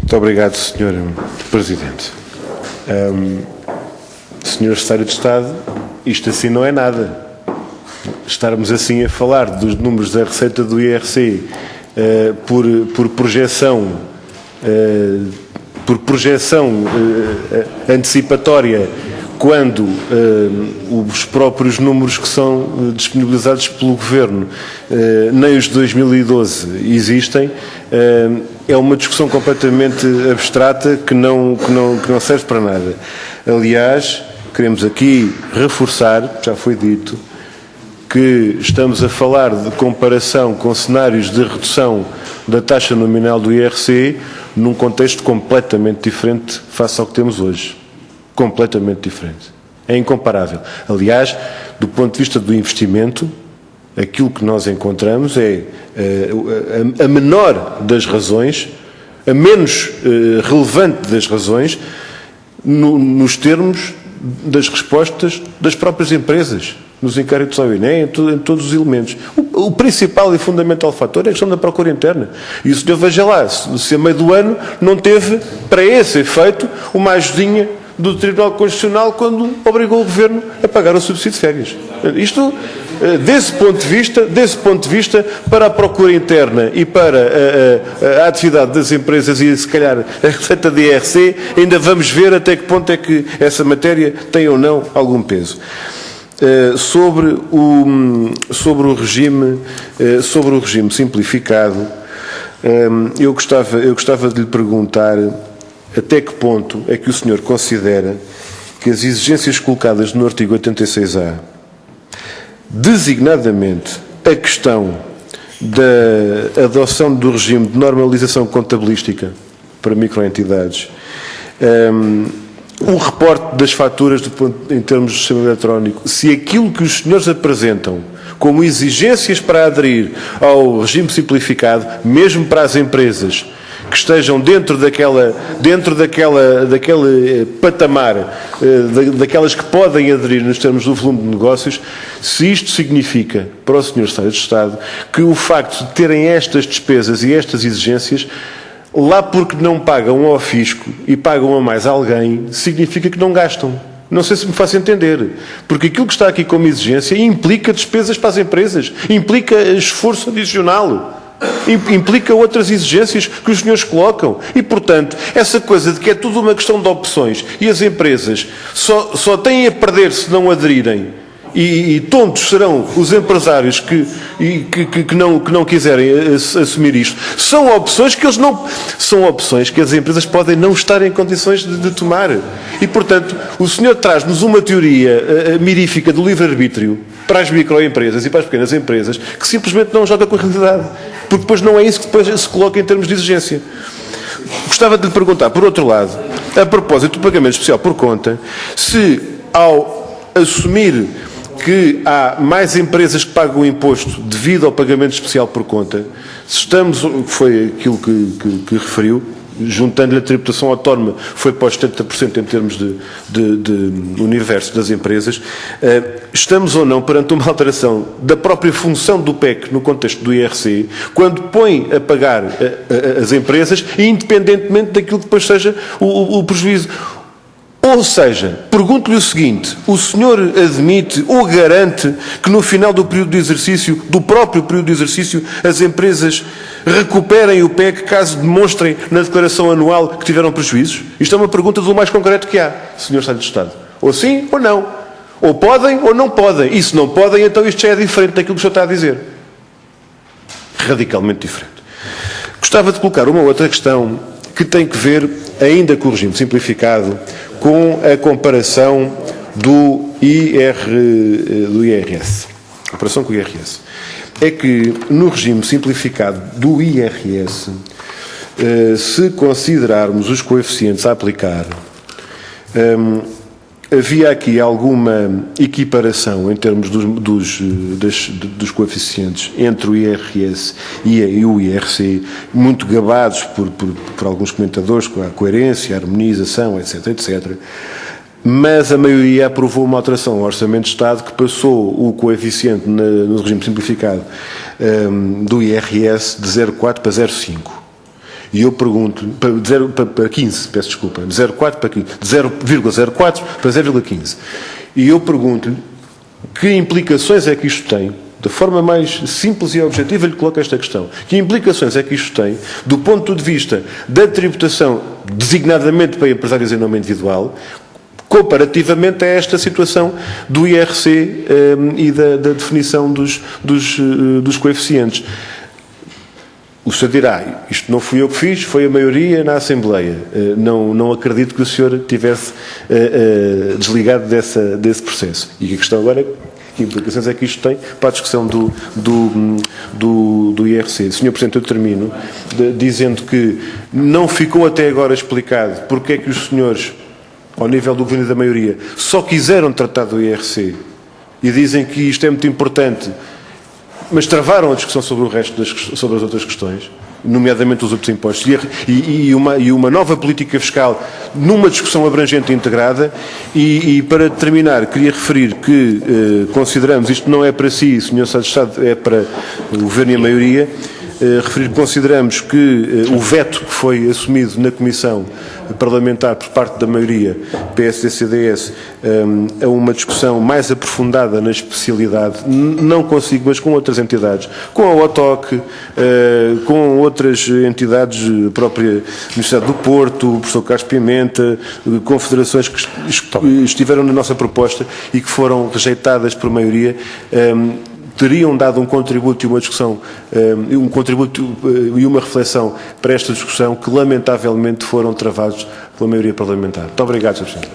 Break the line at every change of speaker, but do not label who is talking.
Muito obrigado, Sr. Presidente. Sr. Secretário de Estado, isto assim não é nada. Estarmos assim a falar dos números da receita do IRC por projeção antecipatória, quando os próprios números que são disponibilizados pelo Governo, nem os de 2012 existem, é uma discussão completamente abstrata que não serve para nada. Aliás, queremos aqui reforçar, já foi dito, que estamos a falar de comparação com cenários de redução da taxa nominal do IRC num contexto completamente diferente face ao que temos hoje. Completamente diferente. É incomparável. Aliás, do ponto de vista do investimento, aquilo que nós encontramos é a menor das razões, a menos relevante das razões, nos termos das respostas das próprias empresas, nos inquéritos ao INE, em todos os elementos. O principal e fundamental fator é a questão da procura interna. E o senhor veja lá, se a meio do ano não teve, para esse efeito, uma ajudinha do Tribunal Constitucional quando obrigou o Governo a pagar o subsídio de férias. Isto, desse ponto de vista, para a procura interna e para a atividade das empresas e, se calhar, a receita de IRC, ainda vamos ver até que ponto é que essa matéria tem ou não algum peso. Sobre o regime simplificado, eu gostava de lhe perguntar até que ponto é que o senhor considera que as exigências colocadas no artigo 86A, designadamente a questão da adoção do regime de normalização contabilística para microentidades, o reporte das faturas em termos de sistema eletrónico, se aquilo que os senhores apresentam como exigências para aderir ao regime simplificado, mesmo para as empresas que estejam dentro daquele patamar, daquelas que podem aderir nos termos do volume de negócios, se isto significa para o Sr. Secretário de Estado que o facto de terem estas despesas e estas exigências, lá porque não pagam ao fisco e pagam a mais alguém, significa que não gastam. Não sei se me faço entender. Porque aquilo que está aqui como exigência implica despesas para as empresas, implica esforço adicional, implica outras exigências que os senhores colocam. E, portanto, essa coisa de que é tudo uma questão de opções e as empresas só têm a perder se não aderirem, e tontos serão os empresários que não quiserem assumir isto. São opções que as empresas podem não estar em condições de tomar. E, portanto, o senhor traz-nos uma teoria mirífica do livre-arbítrio para as microempresas e para as pequenas empresas que simplesmente não joga com a realidade. Porque depois não é isso que depois se coloca em termos de exigência. Gostava de lhe perguntar, por outro lado, a propósito do pagamento especial por conta, se ao assumir que há mais empresas que pagam o imposto devido ao pagamento especial por conta, se estamos, foi aquilo que referiu, juntando-lhe a tributação autónoma, foi para os 70% em termos de universo das empresas, estamos ou não perante uma alteração da própria função do PEC no contexto do IRC, quando põe a pagar as empresas, independentemente daquilo que depois seja o prejuízo. Ou seja, pergunto-lhe o seguinte: o senhor admite ou garante que no final do período de exercício, do próprio período de exercício, as empresas recuperem o PEC caso demonstrem na declaração anual que tiveram prejuízos? Isto é uma pergunta do mais concreto que há, Sr. Secretário de Estado. Ou sim ou não. Ou podem ou não podem. E se não podem, então isto já é diferente daquilo que o senhor está a dizer. Radicalmente diferente. Gostava de colocar uma outra questão que tem que ver, ainda com o regime simplificado, com a comparação do IRS. A comparação com o IRS. É que no regime simplificado do IRS, se considerarmos os coeficientes a aplicar, havia aqui alguma equiparação em termos dos coeficientes entre o IRS e o IRC, muito gabados por alguns comentadores, com a coerência, a harmonização, etc., etc. Mas a maioria aprovou uma alteração ao Orçamento de Estado que passou o coeficiente no regime simplificado do IRS de 0,4 para 0,5. E eu pergunto, para 15, peço desculpa, de 0,4 para 15, de 0,04 para 0,15. E eu pergunto-lhe que implicações é que isto tem, da forma mais simples e objetiva, lhe coloco esta questão. Que implicações é que isto tem, do ponto de vista da tributação designadamente para empresários em nome individual, comparativamente a esta situação do IRC e da definição dos coeficientes? O senhor dirá, isto não fui eu que fiz, foi a maioria na Assembleia. Não acredito que o senhor tivesse desligado desse processo. E a questão agora é que implicações é que isto tem para a discussão do IRC. Senhor Presidente, eu termino dizendo que não ficou até agora explicado porque é que os senhores, ao nível do Governo e da maioria, só quiseram tratar do IRC e dizem que isto é muito importante, mas travaram a discussão sobre o resto sobre as outras questões, nomeadamente os outros impostos, e uma nova política fiscal numa discussão abrangente e integrada. E para terminar, queria referir que consideramos, isto não é para si, Sr. Secretário de Estado, é para o Governo e a maioria, referir que consideramos que o veto que foi assumido na Comissão Parlamentar por parte da maioria PSD-CDS a uma discussão mais aprofundada na especialidade, não consigo, mas com outras entidades, com a OTOC, com outras entidades, a própria Universidade do Porto, o professor Carlos Pimenta, confederações que estiveram na nossa proposta e que foram rejeitadas por maioria, teriam dado um contributo e uma discussão, um contributo e uma reflexão para esta discussão que lamentavelmente foram travados pela maioria parlamentar. Muito obrigado, Sr. Presidente.